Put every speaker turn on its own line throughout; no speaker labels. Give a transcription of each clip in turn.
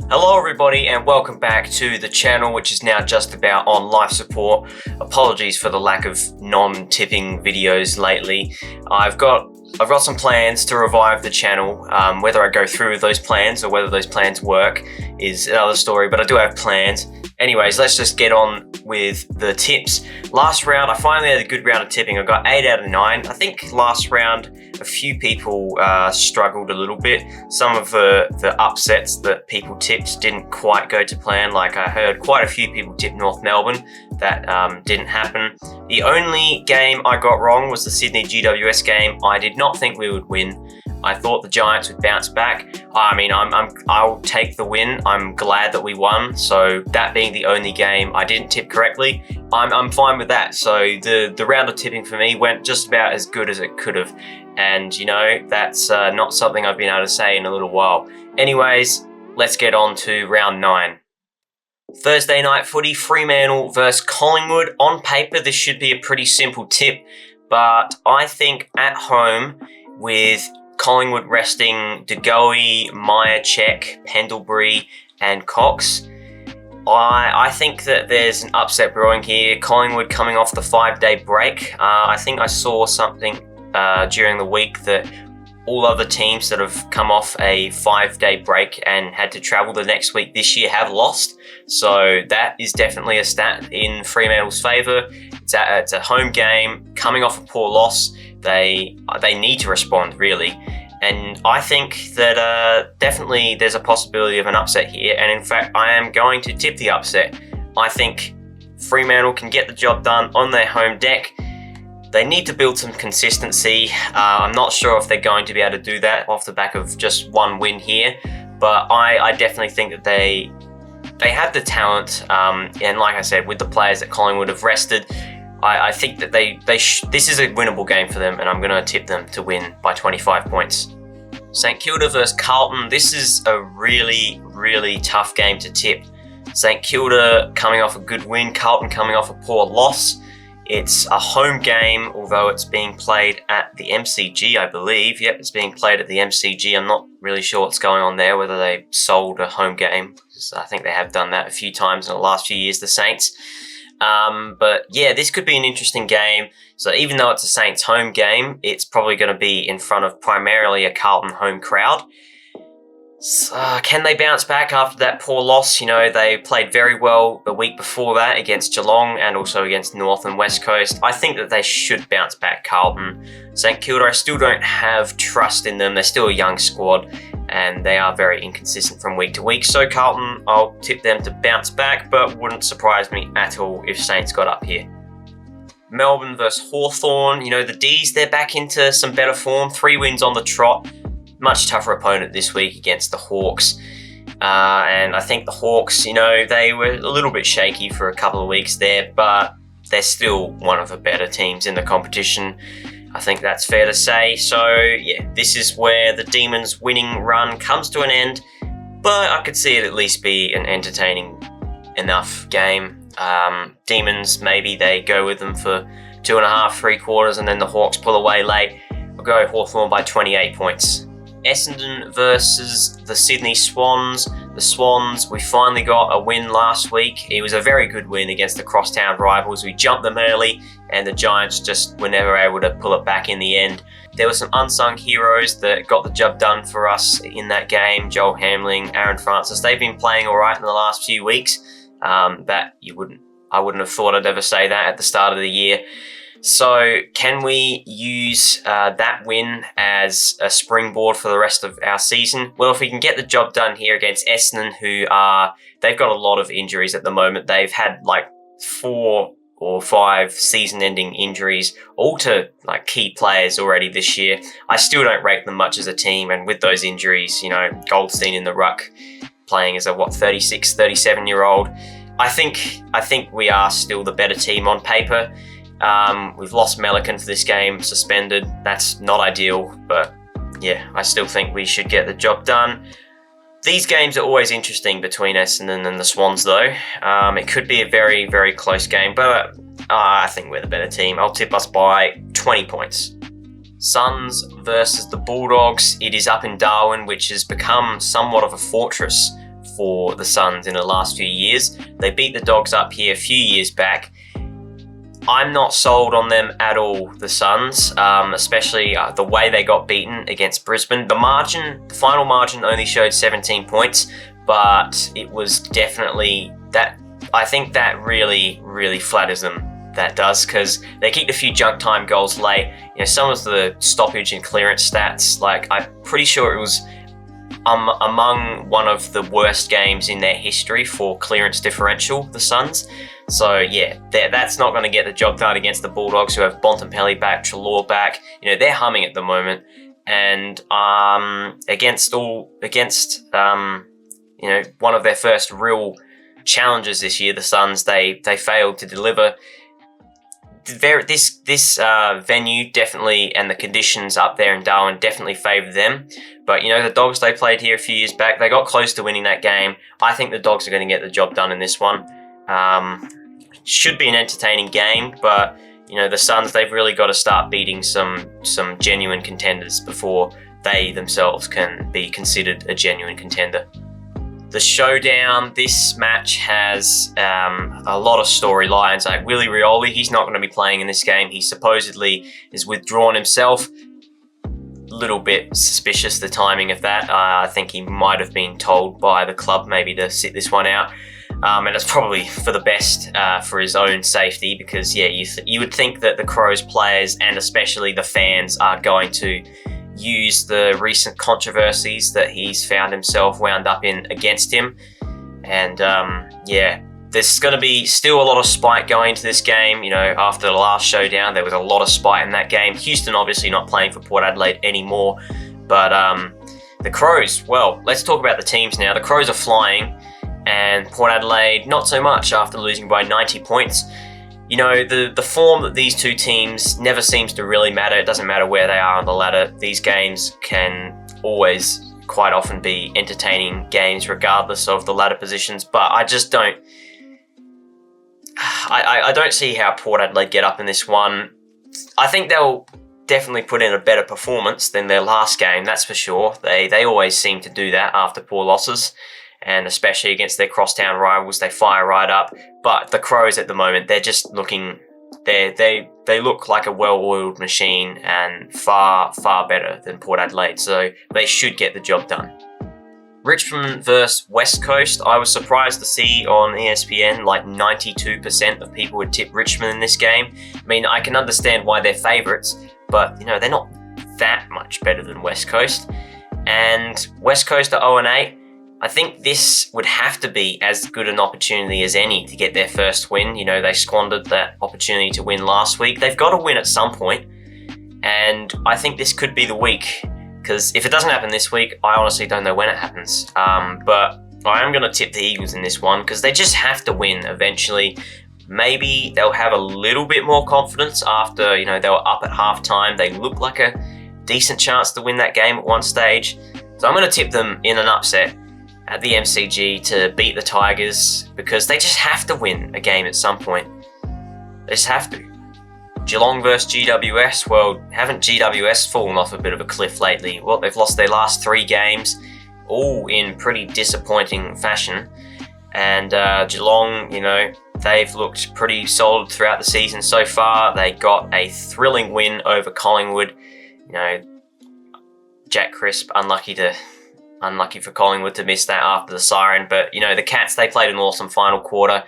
Hello everybody and welcome back to the channel, which is now just about on life support. Apologies for the lack of non-tipping videos lately. I've got some plans to revive the channel. Whether I go through with those plans or whether those plans work is another story, but I do have plans. Anyways, let's just get on with the tips. Last round, I finally had a good round of tipping. I got 8 out of 9. I think last round, a few people struggled a little bit. Some of the upsets that people tipped didn't quite go to plan. Like I heard quite a few people tip North Melbourne. That didn't happen. The only game I got wrong was the Sydney GWS game. I did not think we would win. I thought the Giants would bounce back. I'll take the win. I'm glad that we won. So that being the only game I didn't tip correctly, I'm fine with that. So the round of tipping for me went just about as good as it could have. And you know, that's not something I've been able to say in a little while. Anyways, let's get on to round 9. Thursday night footy, Fremantle versus Collingwood. On paper, this should be a pretty simple tip, but I think at home with Collingwood resting De Goey, Myercheck, Pendlebury and Cox, I think that there's an upset brewing here. Collingwood coming off the 5-day break. I think I saw something during the week that all other teams that have come off a 5-day break and had to travel the next week this year have lost. So that is definitely a stat in Fremantle's favour. It's a home game, coming off a poor loss. They need to respond, really. And I think that definitely there's a possibility of an upset here. And in fact, I am going to tip the upset. I think Fremantle can get the job done on their home deck. They need to build some consistency. I'm not sure if they're going to be able to do that off the back of just one win here. But I definitely think that they have the talent. And like I said, with the players that Collingwood have rested, I think that this is a winnable game for them, and I'm going to tip them to win by 25 points. St Kilda versus Carlton. This is a really, really tough game to tip. St Kilda coming off a good win, Carlton coming off a poor loss. It's a home game, although it's being played at the MCG, I believe. Yep, it's being played at the MCG. I'm not really sure what's going on there, whether they sold a home game, because I think they have done that a few times in the last few years, the Saints. But yeah, this could be an interesting game. So even though it's a Saints home game, it's probably going to be in front of primarily a Carlton home crowd. So, can they bounce back after that poor loss? You know, they played very well the week before that against Geelong and also against North and West Coast. I think that they should bounce back, Carlton. St Kilda, I still don't have trust in them. They're still a young squad and they are very inconsistent from week to week. So Carlton, I'll tip them to bounce back, but wouldn't surprise me at all if Saints got up here. Melbourne versus Hawthorn. You know, the D's, they're back into some better form. 3 wins on the trot. Much tougher opponent this week against the Hawks. And I think the Hawks, you know, they were a little bit shaky for a couple of weeks there, but they're still one of the better teams in the competition. I think that's fair to say. So, yeah, this is where the Demons' winning run comes to an end, but I could see it at least be an entertaining enough game. Demons, maybe they go with them for 2.5, 3 quarters, and then the Hawks pull away late. I'll go Hawthorn by 28 points. Essendon versus the Sydney Swans. The Swans, we finally got a win last week. It was a very good win against the crosstown rivals. We jumped them early and the Giants just were never able to pull it back in the end. There were some unsung heroes that got the job done for us in that game. Joel Hamling, Aaron Francis, they've been playing all right in the last few weeks. I wouldn't have thought I'd ever say that at the start of the year. So can we use that win as a springboard for the rest of our season? Well, if we can get the job done here against Essendon, they've got a lot of injuries at the moment. They've had like 4 or 5 season-ending injuries, all to like key players already this year. I still don't rate them much as a team, and with those injuries, you know, Goldstein in the ruck, playing as a 36, 37-year-old. I think we are still the better team on paper. We've lost Melican for this game, suspended. That's not ideal, but yeah, I still think we should get the job done. These games are always interesting between Essendon and the Swans, though. It could be a very, very close game, but I think we're the better team. I'll tip us by 20 points. Suns versus the Bulldogs. It is up in Darwin, which has become somewhat of a fortress for the Suns in the last few years. They beat the Dogs up here a few years back. I'm not sold on them at all, the Suns, especially the way they got beaten against Brisbane. The final margin only showed 17 points, but it was definitely that. I think that really, really flatters them. That does, because they kicked a few junk time goals late. Some of the stoppage and clearance stats, like I'm pretty sure it was among one of the worst games in their history for clearance differential, the Suns. So yeah, that's not going to get the job done against the Bulldogs, who have Bontempelli back, Treloar back. They're humming at the moment, and against one of their first real challenges this year, the Suns, they failed to deliver. This venue definitely, and the conditions up there in Darwin definitely favoured them. But the Dogs, they played here a few years back. They got close to winning that game. I think the Dogs are going to get the job done in this one. Should be an entertaining game, but the Suns, they've really got to start beating some genuine contenders before they themselves can be considered a genuine contender. The showdown, this match has a lot of storylines. Like Willie Rioli, he's not going to be playing in this game. He supposedly is withdrawn himself. Little bit suspicious, the timing of that. I think he might have been told by the club maybe to sit this one out. And it's probably for the best for his own safety, because you would think that the Crows players, and especially the fans, are going to use the recent controversies that he's found himself wound up in against him. And there's going to be still a lot of spite going into this game. After the last showdown, there was a lot of spite in that game. Houston obviously not playing for Port Adelaide anymore, but the Crows, well, let's talk about the teams now. The Crows are flying, and Port Adelaide not so much after losing by 90 points. The form that these two teams never seems to really matter. It doesn't matter where they are on the ladder. These games can always quite often be entertaining games regardless of the ladder positions, but I just don't I don't see how Port Adelaide get up in this one. I think they'll definitely put in a better performance than their last game, that's for sure. They always seem to do that after poor losses, and especially against their crosstown rivals, they fire right up. But the Crows at the moment, they're just looking, they look like a well-oiled machine, and far, far better than Port Adelaide, so they should get the job done. Richmond versus West Coast. I was surprised to see on ESPN like 92% of people would tip Richmond in this game. I mean, I can understand why they're favourites, but they're not that much better than West Coast. And West Coast are 0-8. I think this would have to be as good an opportunity as any to get their first win. They squandered that opportunity to win last week. They've got to win at some point, and I think this could be the week. Because if it doesn't happen this week, I honestly don't know when it happens. But I am going to tip the Eagles in this one, because they just have to win eventually. Maybe they'll have a little bit more confidence after, they were up at halftime. They look like a decent chance to win that game at one stage. So I'm going to tip them in an upset at the MCG to beat the Tigers, because they just have to win a game at some point. They just have to. Geelong versus GWS. Well, haven't GWS fallen off a bit of a cliff lately? Well, they've lost their last 3 games, all in pretty disappointing fashion. And Geelong, they've looked pretty solid throughout the season so far. They got a thrilling win over Collingwood. Jack Crisp, unlucky for Collingwood to miss that after the siren. But, the Cats, they played an awesome final quarter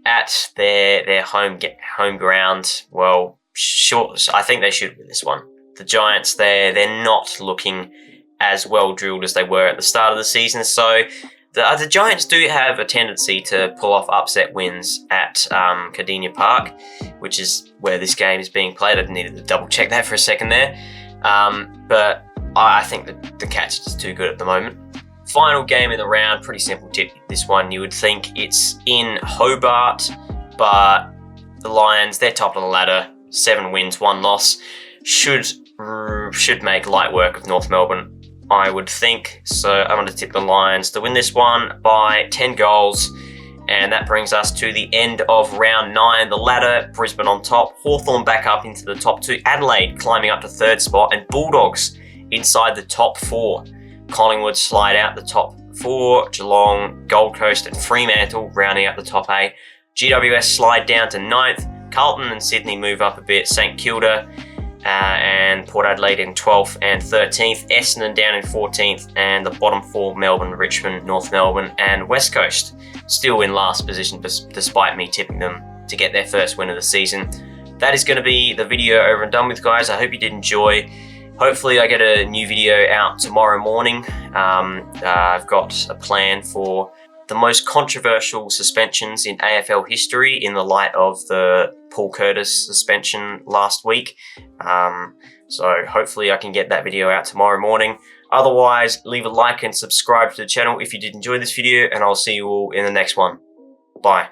at their home ground. Well, sure, I think they should win this one. The Giants, they're not looking as well drilled as they were at the start of the season, so the Giants do have a tendency to pull off upset wins at Cardinia Park, which is where this game is being played. I needed to double check that for a second there, but I think that the Cats are just too good at the moment. Final game in the round, pretty simple tip. This one, you would think it's in Hobart, but the Lions, they're top of the ladder, 7 wins, 1 loss. Should make light work of North Melbourne, I would think. So I'm going to tip the Lions to win this one by 10 goals. And that brings us to the end of round 9. The ladder, Brisbane on top, Hawthorn back up into the top 2, Adelaide climbing up to 3rd spot, and Bulldogs inside the top 4. Collingwood slide out the top 4, Geelong, Gold Coast and Fremantle rounding out the top 8. GWS slide down to 9th. Carlton and Sydney move up a bit. St Kilda and Port Adelaide in 12th and 13th. Essendon down in 14th. And the bottom 4, Melbourne, Richmond, North Melbourne and West Coast still in last position despite me tipping them to get their first win of the season. That is going to be the video over and done with, guys. I hope you did enjoy. Hopefully I get a new video out tomorrow morning. I've got a plan for the most controversial suspensions in AFL history in the light of the Paul Curtis suspension last week. So hopefully I can get that video out tomorrow morning. Otherwise, leave a like and subscribe to the channel if you did enjoy this video, and I'll see you all in the next one. Bye.